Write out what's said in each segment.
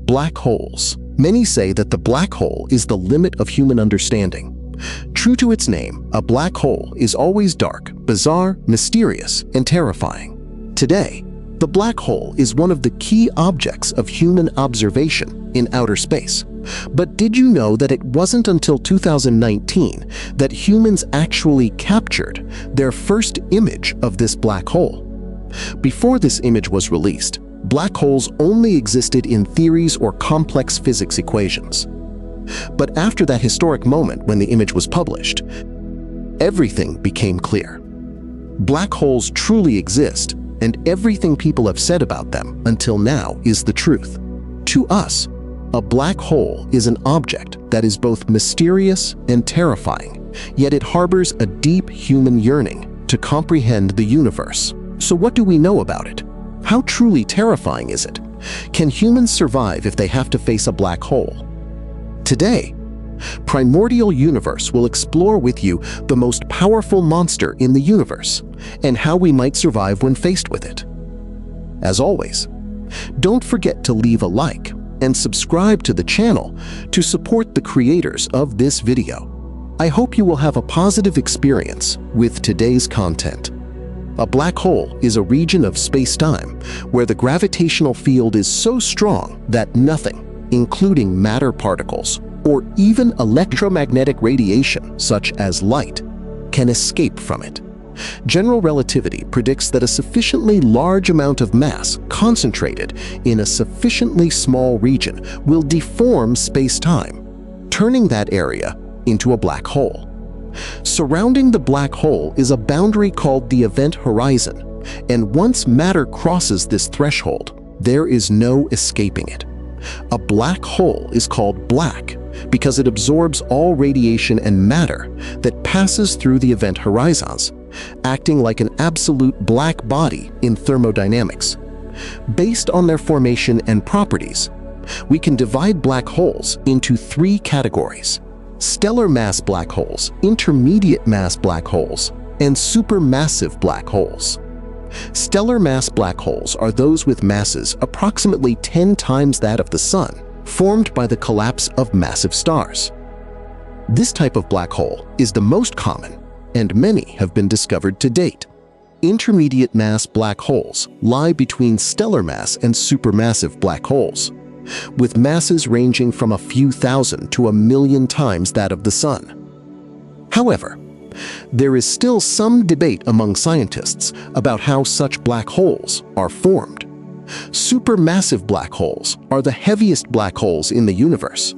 Black holes. Many say that the black hole is the limit of human understanding. True to its name, a black hole is always dark, bizarre, mysterious, and terrifying. Today, the black hole is one of the key objects of human observation in outer space. But did you know that it wasn't until 2019 that humans actually captured their first image of this black hole? Before this image was released, black holes only existed in theories or complex physics equations. But after that historic moment when the image was published, everything became clear. Black holes truly exist, and everything people have said about them until now is the truth. To us, a black hole is an object that is both mysterious and terrifying, yet it harbors a deep human yearning to comprehend the universe. So what do we know about it? How truly terrifying is it? Can humans survive if they have to face a black hole? Today, Primordial Universe will explore with you the most powerful monster in the universe and how we might survive when faced with it. As always, don't forget to leave a like and subscribe to the channel to support the creators of this video. I hope you will have a positive experience with today's content. A black hole is a region of space-time where the gravitational field is so strong that nothing, including matter particles or even electromagnetic radiation such as light, can escape from it. General relativity predicts that a sufficiently large amount of mass concentrated in a sufficiently small region will deform space-time, turning that area into a black hole. Surrounding the black hole is a boundary called the event horizon, and once matter crosses this threshold, there is no escaping it. A black hole is called black because it absorbs all radiation and matter that passes through the event horizons, acting like an absolute black body in thermodynamics. Based on their formation and properties, we can divide black holes into three categories: stellar mass black holes, intermediate mass black holes, and supermassive black holes. Stellar mass black holes are those with masses approximately 10 times that of the Sun, formed by the collapse of massive stars. This type of black hole is the most common, and many have been discovered to date. Intermediate mass black holes lie between stellar mass and supermassive black holes, with masses ranging from a few thousand to a million times that of the Sun. However, there is still some debate among scientists about how such black holes are formed. Supermassive black holes are the heaviest black holes in the universe,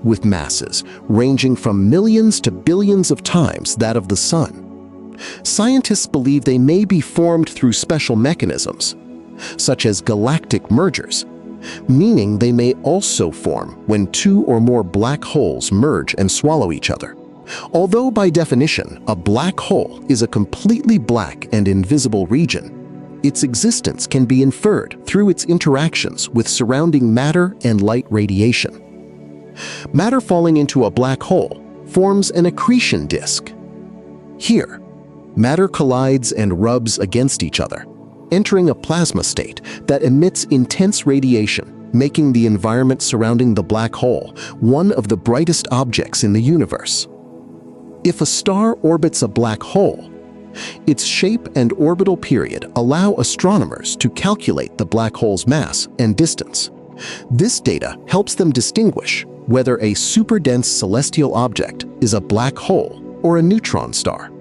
with masses ranging from millions to billions of times that of the Sun. Scientists believe they may be formed through special mechanisms, such as galactic mergers, meaning they may also form when two or more black holes merge and swallow each other. Although by definition, a black hole is a completely black and invisible region, its existence can be inferred through its interactions with surrounding matter and light radiation. Matter falling into a black hole forms an accretion disk. Here, matter collides and rubs against each other, entering a plasma state that emits intense radiation, making the environment surrounding the black hole one of the brightest objects in the universe. If a star orbits a black hole, its shape and orbital period allow astronomers to calculate the black hole's mass and distance. This data helps them distinguish whether a superdense celestial object is a black hole or a neutron star.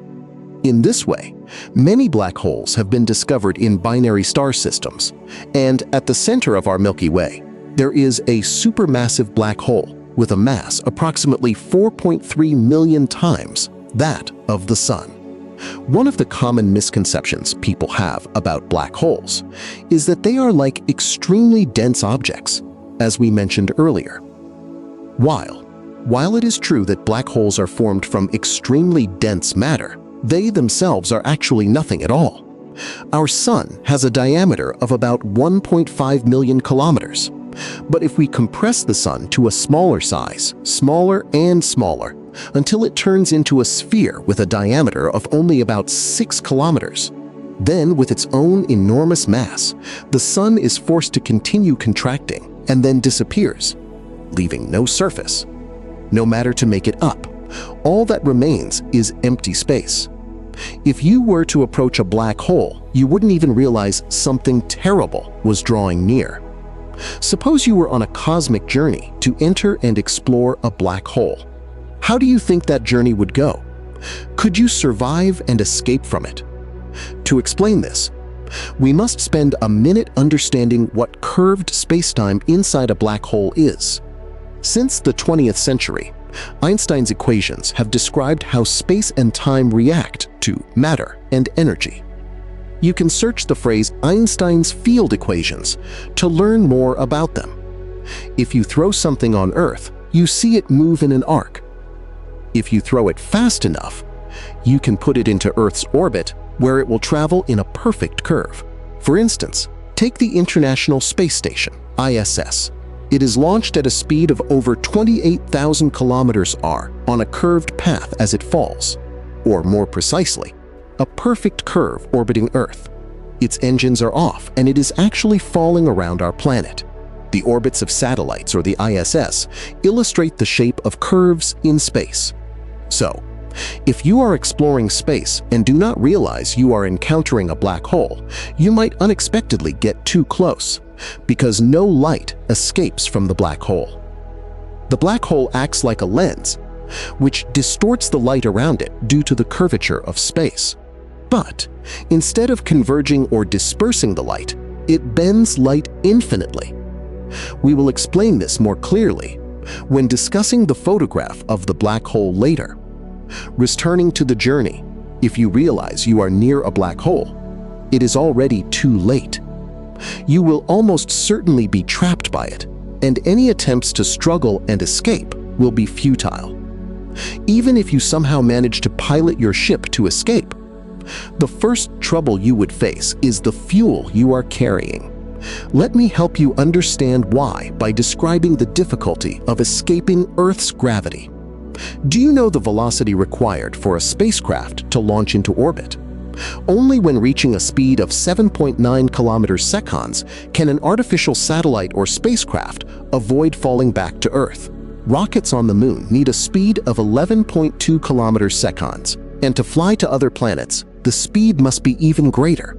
In this way, many black holes have been discovered in binary star systems, and at the center of our Milky Way, there is a supermassive black hole with a mass approximately 4.3 million times that of the Sun. One of the common misconceptions people have about black holes is that they are like extremely dense objects, as we mentioned earlier. While it is true that black holes are formed from extremely dense matter, they themselves are actually nothing at all. Our Sun has a diameter of about 1.5 million kilometers. But if we compress the Sun to a smaller size, smaller and smaller, until it turns into a sphere with a diameter of only about 6 kilometers, then with its own enormous mass, the Sun is forced to continue contracting and then disappears, leaving no surface, no matter to make it up. All that remains is empty space. If you were to approach a black hole, you wouldn't even realize something terrible was drawing near. Suppose you were on a cosmic journey to enter and explore a black hole. How do you think that journey would go? Could you survive and escape from it? To explain this, we must spend a minute understanding what curved spacetime inside a black hole is. Since the 20th century, Einstein's equations have described how space and time react to matter and energy. You can search the phrase Einstein's field equations to learn more about them. If you throw something on Earth, you see it move in an arc. If you throw it fast enough, you can put it into Earth's orbit where it will travel in a perfect curve. For instance, take the International Space Station, ISS. It is launched at a speed of over 28,000 km/h on a curved path as it falls, or more precisely, a perfect curve orbiting Earth. Its engines are off and it is actually falling around our planet. The orbits of satellites, or the ISS, illustrate the shape of curves in space. So, if you are exploring space and do not realize you are encountering a black hole, you might unexpectedly get too close, because no light escapes from the black hole. The black hole acts like a lens, which distorts the light around it due to the curvature of space. But instead of converging or dispersing the light, it bends light infinitely. We will explain this more clearly when discussing the photograph of the black hole later. Returning to the journey, if you realize you are near a black hole, it is already too late. You will almost certainly be trapped by it, and any attempts to struggle and escape will be futile. Even if you somehow manage to pilot your ship to escape, the first trouble you would face is the fuel you are carrying. Let me help you understand why by describing the difficulty of escaping Earth's gravity. Do you know the velocity required for a spacecraft to launch into orbit? Only when reaching a speed of 7.9 kilometers/second can an artificial satellite or spacecraft avoid falling back to Earth. Rockets on the moon need a speed of 11.2 kilometers/second, and to fly to other planets, the speed must be even greater.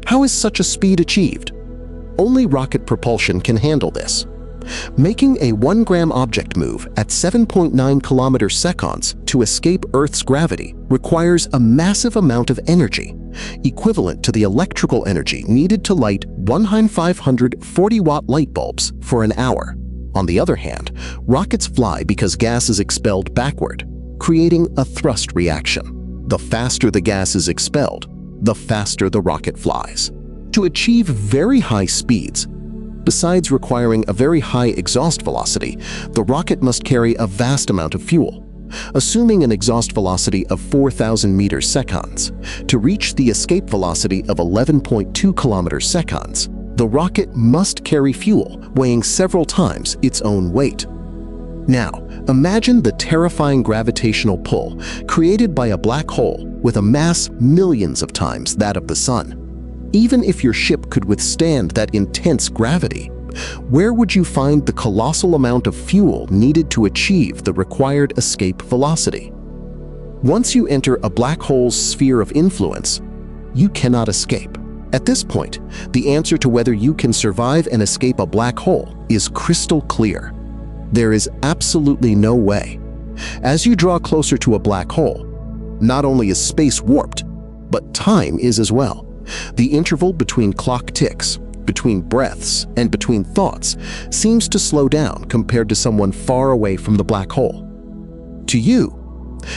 How is such a speed achieved? Only rocket propulsion can handle this. Making a 1-gram object move at 7.9 kilometers/second to escape Earth's gravity requires a massive amount of energy, equivalent to the electrical energy needed to light 1,540-watt light bulbs for an hour. On the other hand, rockets fly because gas is expelled backward, creating a thrust reaction. The faster the gas is expelled, the faster the rocket flies. To achieve very high speeds, besides requiring a very high exhaust velocity, the rocket must carry a vast amount of fuel. Assuming an exhaust velocity of 4,000 meters/second, to reach the escape velocity of 11.2 kilometers/second, the rocket must carry fuel weighing several times its own weight. Now, imagine the terrifying gravitational pull created by a black hole with a mass millions of times that of the Sun. Even if your ship could withstand that intense gravity, where would you find the colossal amount of fuel needed to achieve the required escape velocity? Once you enter a black hole's sphere of influence, you cannot escape. At this point, the answer to whether you can survive and escape a black hole is crystal clear. There is absolutely no way. As you draw closer to a black hole, not only is space warped, but time is as well. The interval between clock ticks, between breaths, and between thoughts seems to slow down compared to someone far away from the black hole. To you,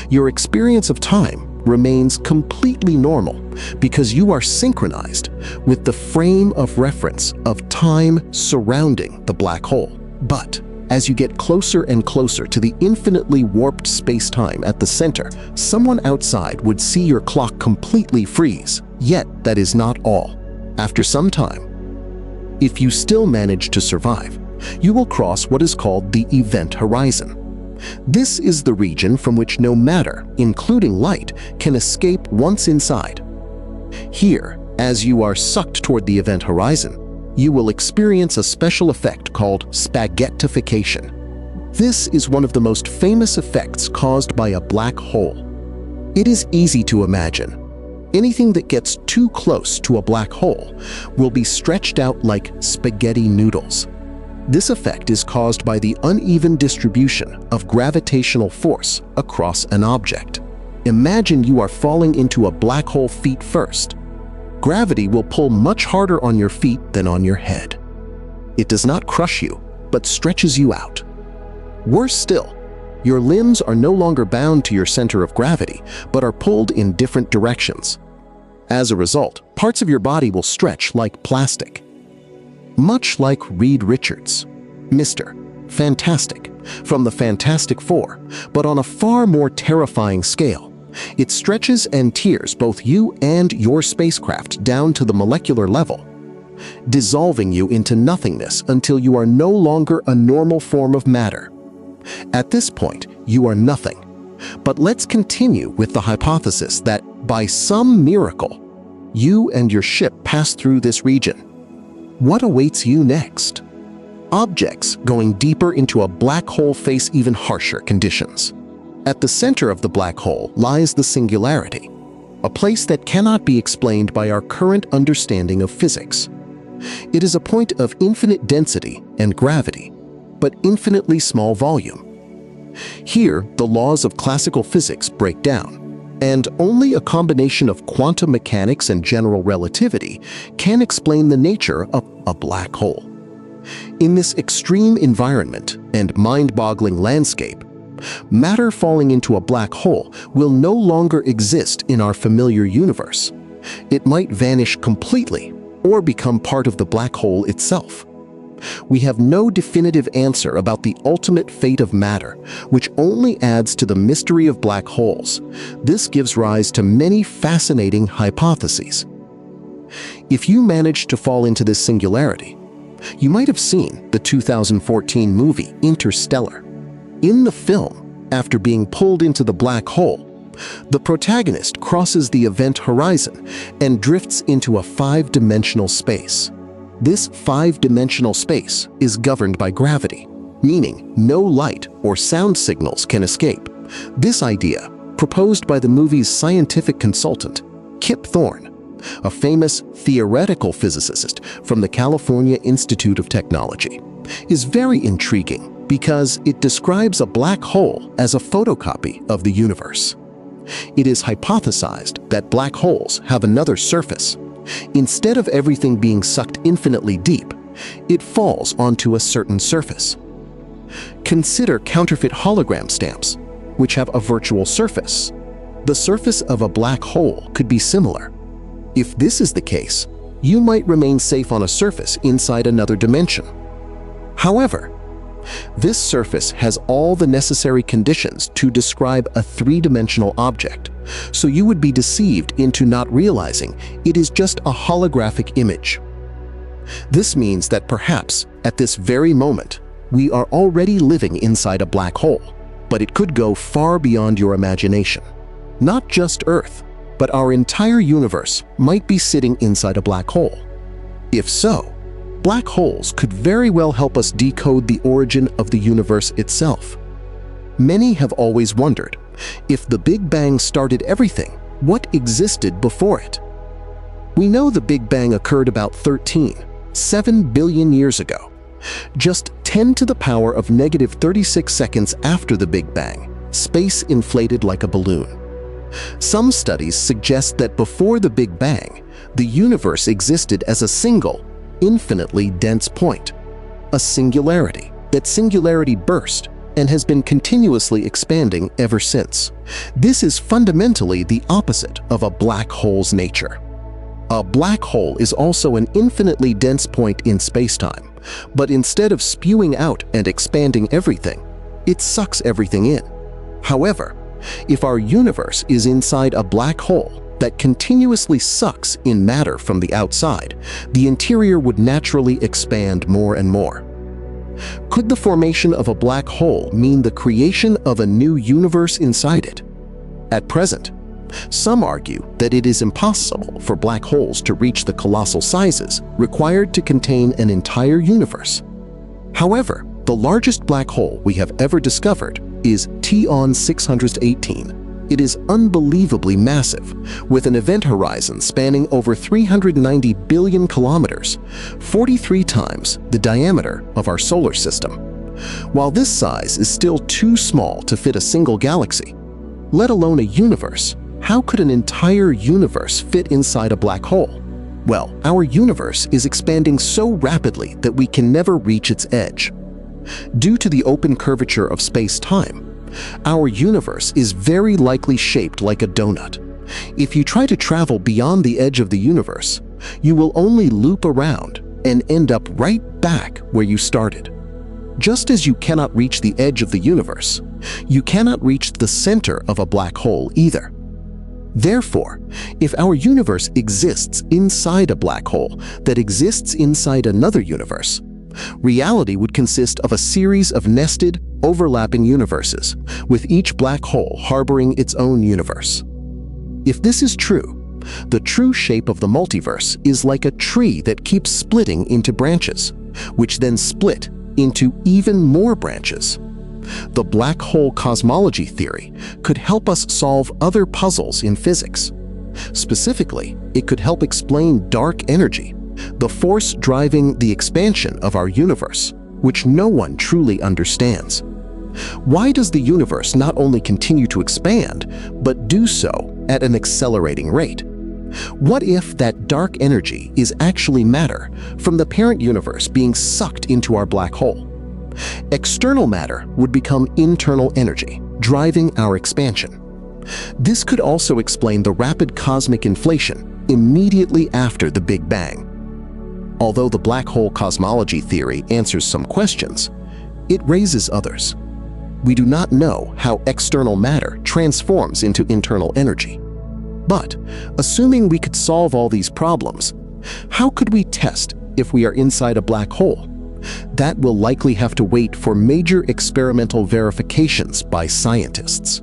your experience of time remains completely normal because you are synchronized with the frame of reference of time surrounding the black hole. But as you get closer and closer to the infinitely warped space-time at the center, someone outside would see your clock completely freeze. Yet that is not all. After some time, if you still manage to survive, you will cross what is called the event horizon. This is the region from which no matter, including light, can escape once inside. Here, as you are sucked toward the event horizon, you will experience a special effect called spaghettification. This is one of the most famous effects caused by a black hole. It is easy to imagine. Anything that gets too close to a black hole will be stretched out like spaghetti noodles. This effect is caused by the uneven distribution of gravitational force across an object. Imagine you are falling into a black hole feet first. Gravity will pull much harder on your feet than on your head. It does not crush you, but stretches you out. Worse still, your limbs are no longer bound to your center of gravity, but are pulled in different directions. As a result, parts of your body will stretch like plastic. Much like Reed Richards, Mr. Fantastic, from the Fantastic Four, but on a far more terrifying scale. It stretches and tears both you and your spacecraft down to the molecular level, dissolving you into nothingness until you are no longer a normal form of matter. At this point, you are nothing. But let's continue with the hypothesis that, by some miracle, you and your ship pass through this region. What awaits you next? Objects going deeper into a black hole face even harsher conditions. At the center of the black hole lies the Singularity, a place that cannot be explained by our current understanding of physics. It is a point of infinite density and gravity, but infinitely small volume. Here, the laws of classical physics break down, and only a combination of quantum mechanics and general relativity can explain the nature of a black hole. In this extreme environment and mind-boggling landscape, matter falling into a black hole will no longer exist in our familiar universe. It might vanish completely or become part of the black hole itself. We have no definitive answer about the ultimate fate of matter, which only adds to the mystery of black holes. This gives rise to many fascinating hypotheses. If you manage to fall into this singularity, you might have seen the 2014 movie Interstellar. In the film, after being pulled into the black hole, the protagonist crosses the event horizon and drifts into a five-dimensional space. This five-dimensional space is governed by gravity, meaning no light or sound signals can escape. This idea, proposed by the movie's scientific consultant, Kip Thorne, a famous theoretical physicist from the California Institute of Technology, is very intriguing because it describes a black hole as a photocopy of the universe. It is hypothesized that black holes have another surface. Instead of everything being sucked infinitely deep, it falls onto a certain surface. Consider counterfeit hologram stamps, which have a virtual surface. The surface of a black hole could be similar. If this is the case, you might remain safe on a surface inside another dimension. However, this surface has all the necessary conditions to describe a three-dimensional object, so you would be deceived into not realizing it is just a holographic image. This means that perhaps, at this very moment, we are already living inside a black hole, but it could go far beyond your imagination. Not just Earth, but our entire universe might be sitting inside a black hole. If so, black holes could very well help us decode the origin of the universe itself. Many have always wondered, if the Big Bang started everything, what existed before it? We know the Big Bang occurred about 7 billion years ago, just 10 to the power of -36 seconds after the Big Bang. Space inflated like a balloon. Some studies suggest that before the Big Bang, the universe existed as a single, infinitely dense point, a singularity. That singularity burst and has been continuously expanding ever since. This is fundamentally the opposite of a black hole's nature. A black hole is also an infinitely dense point in spacetime, but instead of spewing out and expanding everything, it sucks everything in. However, if our universe is inside a black hole that continuously sucks in matter from the outside, the interior would naturally expand more and more. Could the formation of a black hole mean the creation of a new universe inside it? At present, Some argue that it is impossible for black holes to reach the colossal sizes required to contain an entire universe. However, the largest black hole we have ever discovered is TON 618. It is unbelievably massive, with an event horizon spanning over 390 billion kilometers, 43 times the diameter of our solar system. While this size is still too small to fit a single galaxy, let alone a universe, how could an entire universe fit inside a black hole? Well, our universe is expanding so rapidly that we can never reach its edge. Due to the open curvature of space-time, our universe is very likely shaped like a donut. If you try to travel beyond the edge of the universe, you will only loop around and end up right back where you started. Just as you cannot reach the edge of the universe, you cannot reach the center of a black hole either. Therefore, if our universe exists inside a black hole that exists inside another universe, reality would consist of a series of nested, overlapping universes, with each black hole harboring its own universe. If this is true, the true shape of the multiverse is like a tree that keeps splitting into branches, which then split into even more branches. The black hole cosmology theory could help us solve other puzzles in physics. Specifically, it could help explain dark energy, the force driving the expansion of our universe, which no one truly understands. Why does the universe not only continue to expand, but do so at an accelerating rate? What if that dark energy is actually matter from the parent universe being sucked into our black hole? External matter would become internal energy, driving our expansion. This could also explain the rapid cosmic inflation immediately after the Big Bang. Although the black hole cosmology theory answers some questions, it raises others. We do not know how external matter transforms into internal energy. But, assuming we could solve all these problems, how could we test if we are inside a black hole? That will likely have to wait for major experimental verifications by scientists.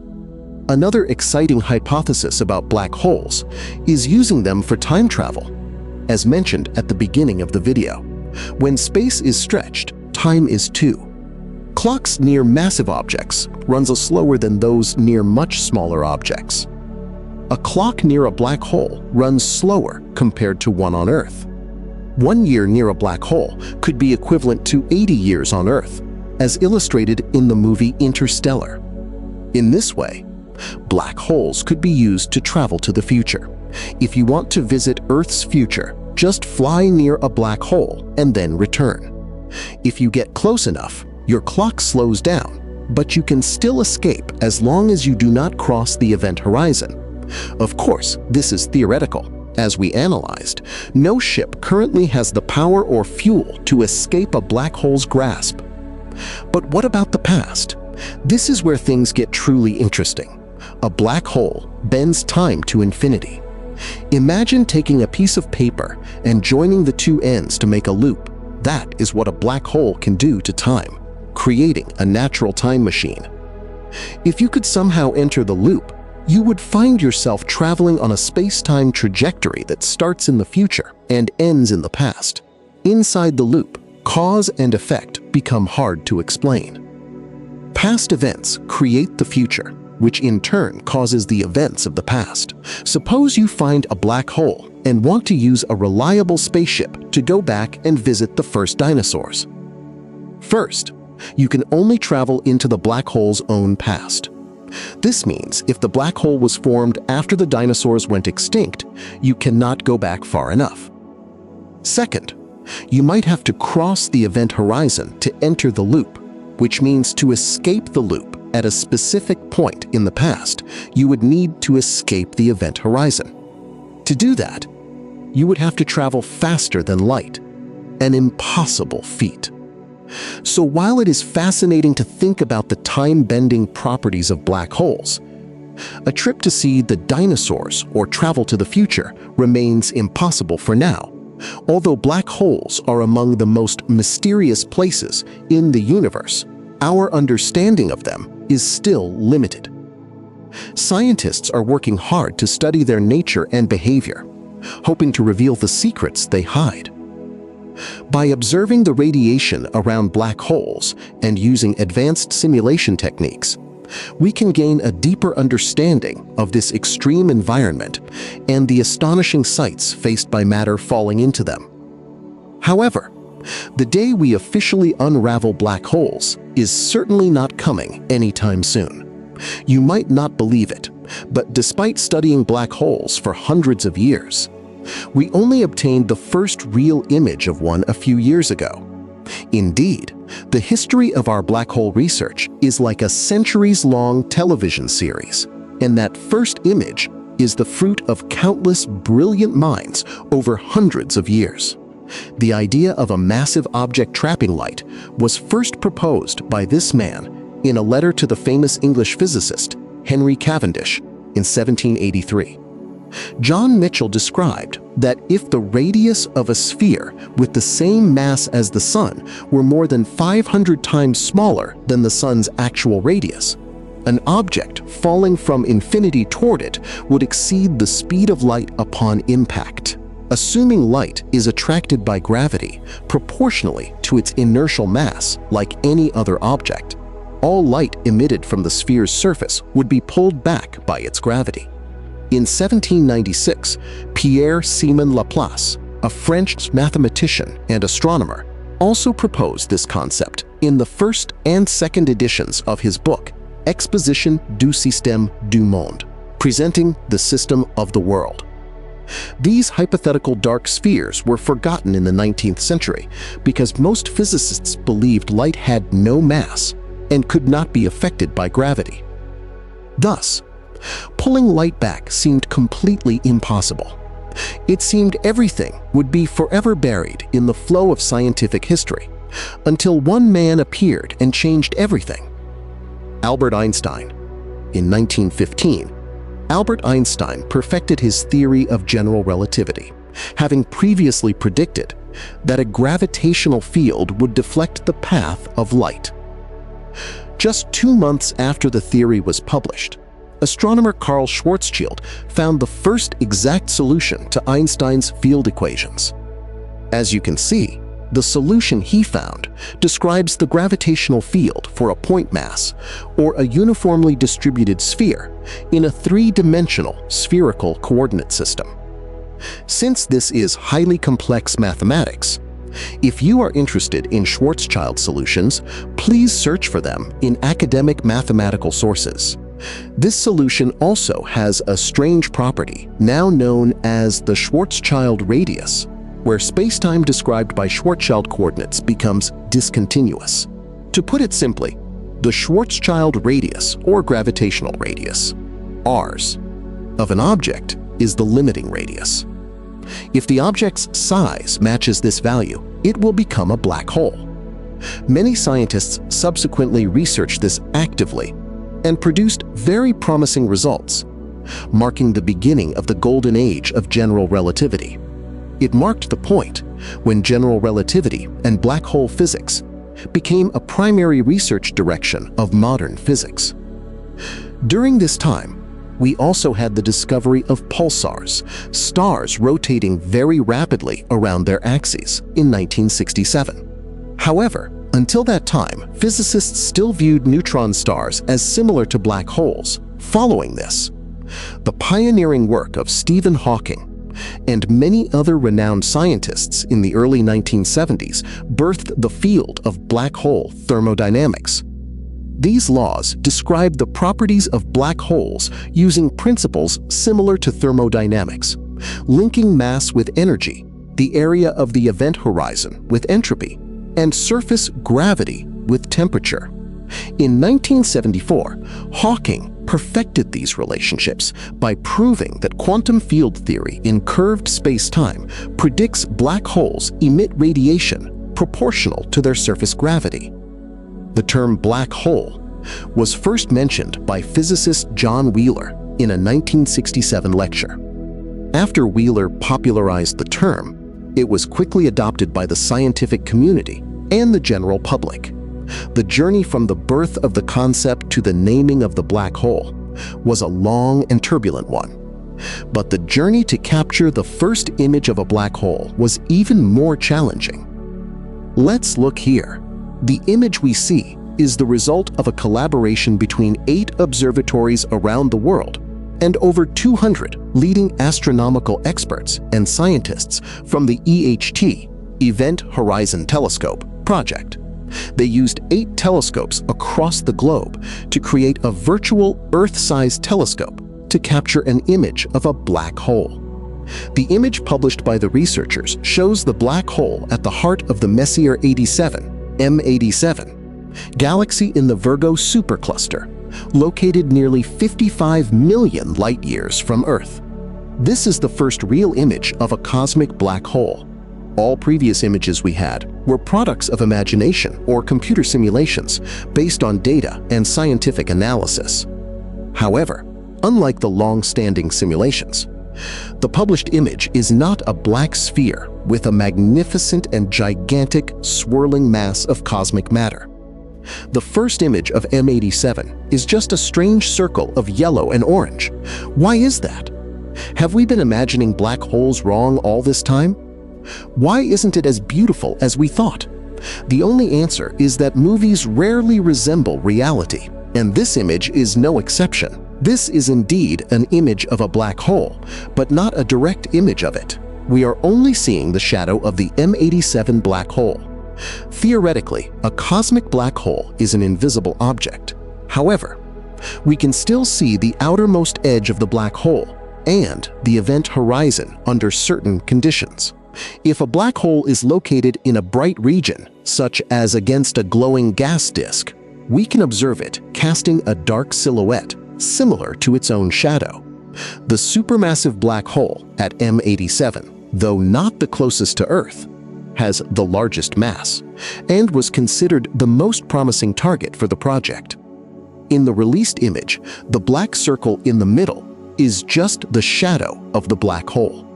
Another exciting hypothesis about black holes is using them for time travel. As mentioned at the beginning of the video, when space is stretched, time is too. Clocks near massive objects run slower than those near much smaller objects. A clock near a black hole runs slower compared to one on Earth. 1 year near a black hole could be equivalent to 80 years on Earth, as illustrated in the movie Interstellar. In this way, black holes could be used to travel to the future. If you want to visit Earth's future, just fly near a black hole and then return. If you get close enough, your clock slows down, but you can still escape as long as you do not cross the event horizon. Of course, this is theoretical. As we analyzed, no ship currently has the power or fuel to escape a black hole's grasp. But what about the past? This is where things get truly interesting. A black hole bends time to infinity. Imagine taking a piece of paper and joining the two ends to make a loop. That is what a black hole can do to time, creating a natural time machine. If you could somehow enter the loop, you would find yourself traveling on a space-time trajectory that starts in the future and ends in the past. Inside the loop, cause and effect become hard to explain. Past events create the future, which in turn causes the events of the past. Suppose you find a black hole and want to use a reliable spaceship to go back and visit the first dinosaurs. First, you can only travel into the black hole's own past. This means if the black hole was formed after the dinosaurs went extinct, you cannot go back far enough. Second, you might have to cross the event horizon to enter the loop, which means to escape the loop at a specific point in the past, you would need to escape the event horizon. To do that, you would have to travel faster than light, an impossible feat. So while it is fascinating to think about the time-bending properties of black holes, a trip to see the dinosaurs or travel to the future remains impossible for now, although black holes are among the most mysterious places in the universe. Our understanding of them is still limited. Scientists are working hard to study their nature and behavior, hoping to reveal the secrets they hide. By observing the radiation around black holes and using advanced simulation techniques, we can gain a deeper understanding of this extreme environment and the astonishing sights faced by matter falling into them. However, the day we officially unravel black holes is certainly not coming anytime soon. You might not believe it, but despite studying black holes for hundreds of years, we only obtained the first real image of one a few years ago. Indeed, the history of our black hole research is like a centuries-long television series, and that first image is the fruit of countless brilliant minds over hundreds of years. The idea of a massive object trapping light was first proposed by this man in a letter to the famous English physicist Henry Cavendish in 1783. John Michell described that if the radius of a sphere with the same mass as the Sun were more than 500 times smaller than the Sun's actual radius, an object falling from infinity toward it would exceed the speed of light upon impact. Assuming light is attracted by gravity proportionally to its inertial mass like any other object, all light emitted from the sphere's surface would be pulled back by its gravity. In 1796, Pierre-Simon Laplace, a French mathematician and astronomer, also proposed this concept in the first and second editions of his book, Exposition du Système du Monde, presenting the system of the world. These hypothetical dark spheres were forgotten in the 19th century because most physicists believed light had no mass and could not be affected by gravity. Thus, pulling light back seemed completely impossible. It seemed everything would be forever buried in the flow of scientific history, until one man appeared and changed everything: Albert Einstein. In 1915, Albert Einstein perfected his theory of general relativity, having previously predicted that a gravitational field would deflect the path of light. Just 2 months after the theory was published, astronomer Karl Schwarzschild found the first exact solution to Einstein's field equations. As you can see, the solution he found describes the gravitational field for a point mass, or a uniformly distributed sphere, in a three-dimensional spherical coordinate system. Since this is highly complex mathematics, if you are interested in Schwarzschild solutions, please search for them in academic mathematical sources. This solution also has a strange property now known as the Schwarzschild radius, where spacetime described by Schwarzschild coordinates becomes discontinuous. To put it simply, the Schwarzschild radius, or gravitational radius, Rs, of an object is the limiting radius. If the object's size matches this value, it will become a black hole. Many scientists subsequently researched this actively and produced very promising results, marking the beginning of the golden age of general relativity. It marked the point when general relativity and black hole physics became a primary research direction of modern physics. During this time, we also had the discovery of pulsars, stars rotating very rapidly around their axes, in 1967. However, until that time, physicists still viewed neutron stars as similar to black holes. Following this, the pioneering work of Stephen Hawking and many other renowned scientists in the early 1970s birthed the field of black hole thermodynamics. These laws describe the properties of black holes using principles similar to thermodynamics, linking mass with energy, the area of the event horizon with entropy, and surface gravity with temperature. In 1974, Hawking perfected these relationships by proving that quantum field theory in curved space-time predicts black holes emit radiation proportional to their surface gravity. The term black hole was first mentioned by physicist John Wheeler in a 1967 lecture. After Wheeler popularized the term, it was quickly adopted by the scientific community and the general public. The journey from the birth of the concept to the naming of the black hole was a long and turbulent one. But the journey to capture the first image of a black hole was even more challenging. Let's look here. The image we see is the result of a collaboration between 8 observatories around the world and over 200 leading astronomical experts and scientists from the EHT, Event Horizon Telescope, project. They used 8 telescopes across the globe to create a virtual Earth-sized telescope to capture an image of a black hole. The image published by the researchers shows the black hole at the heart of the Messier 87, M87, galaxy in the Virgo supercluster, located nearly 55 million light-years from Earth. This is the first real image of a cosmic black hole. All previous images we had were products of imagination or computer simulations based on data and scientific analysis. However, unlike the long-standing simulations, the published image is not a black sphere with a magnificent and gigantic swirling mass of cosmic matter. The first image of M87 is just a strange circle of yellow and orange. Why is that? Have we been imagining black holes wrong all this time? Why isn't it as beautiful as we thought? The only answer is that movies rarely resemble reality, and this image is no exception. This is indeed an image of a black hole, but not a direct image of it. We are only seeing the shadow of the M87 black hole. Theoretically, a cosmic black hole is an invisible object. However, we can still see the outermost edge of the black hole and the event horizon under certain conditions. If a black hole is located in a bright region, such as against a glowing gas disk, we can observe it casting a dark silhouette similar to its own shadow. The supermassive black hole at M87, though not the closest to Earth, has the largest mass and was considered the most promising target for the project. In the released image, the black circle in the middle is just the shadow of the black hole.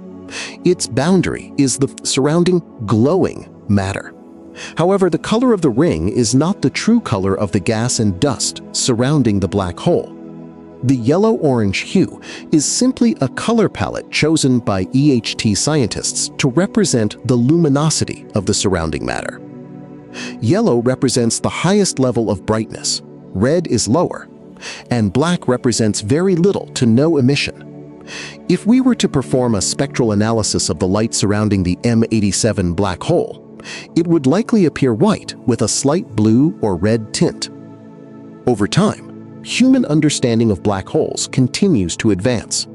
Its boundary is the surrounding glowing matter. However, the color of the ring is not the true color of the gas and dust surrounding the black hole. The yellow-orange hue is simply a color palette chosen by EHT scientists to represent the luminosity of the surrounding matter. Yellow represents the highest level of brightness, red is lower, and black represents very little to no emission. If we were to perform a spectral analysis of the light surrounding the M87 black hole, it would likely appear white with a slight blue or red tint. Over time, human understanding of black holes continues to advance.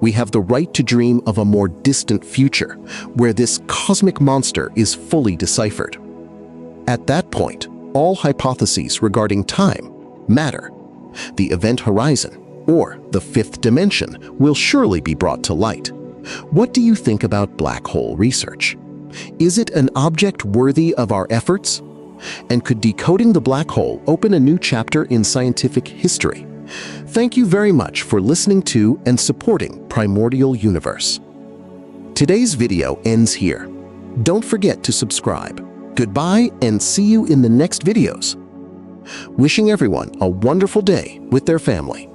We have the right to dream of a more distant future where this cosmic monster is fully deciphered. At that point, all hypotheses regarding time, matter, the event horizon, or the fifth dimension will surely be brought to light. What do you think about black hole research? Is it an object worthy of our efforts? And could decoding the black hole open a new chapter in scientific history? Thank you very much for listening to and supporting Primordial Universe. Today's video ends here. Don't forget to subscribe. Goodbye and see you in the next videos. Wishing everyone a wonderful day with their family.